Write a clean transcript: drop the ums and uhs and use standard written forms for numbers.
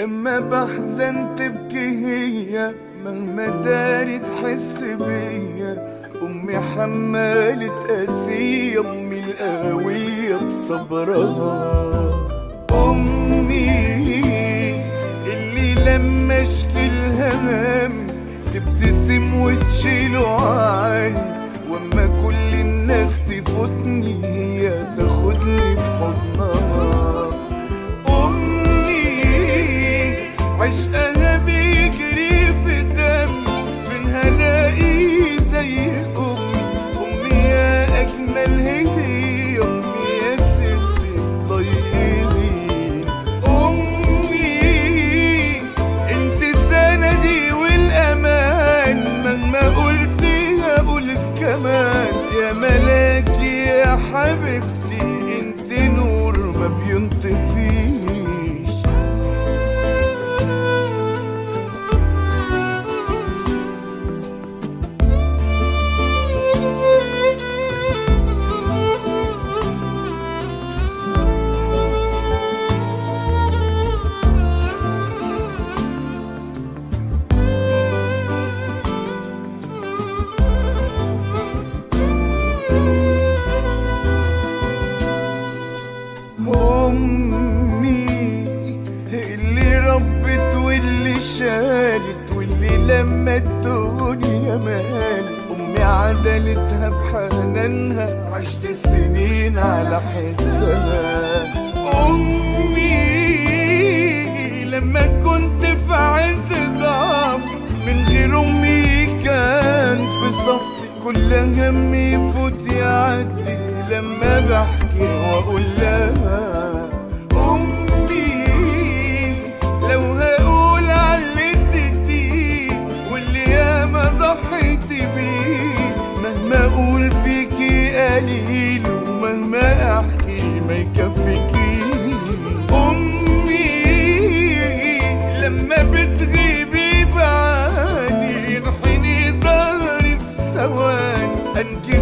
لما بحزن تبكي هي، مهما داري تحس بيا. أمي حمالة قاسية، أمي القوية بصبرها. أمي اللي لما اشكي الهمام تبتسم وتشيله عني، واما كل الناس تفوتني هي تاخدني في حضنها. أمي عشقها بيجري في دمي، فين هلاقي زي أمي؟ أمي يا أجمل هدية، أمي يا ست الطيبين. أمي انت سندي والأمان، مهما قلت هقول كمان. يا ملاكي يا حبيبتي، انت نور ما بينطفيش. أمي اللي ربت واللي شالت واللي لما الدنيا مالت. أمي عدلتها بحنانها، عشت سنين على حسها. أمي لما كنت في عز ضعف، من غير أمي كان في صفي. كل همي يفوت يعدي لما بحكي واقول لها. امي لو هقول على اللي اديتيه واللي ياما ضحيتي بيه، مهما اقول فيكي قليل ومهما احكي ما يكفيكيش. امي لما بتغيبي بعاني، ينحني ضهري في ثواني، انكي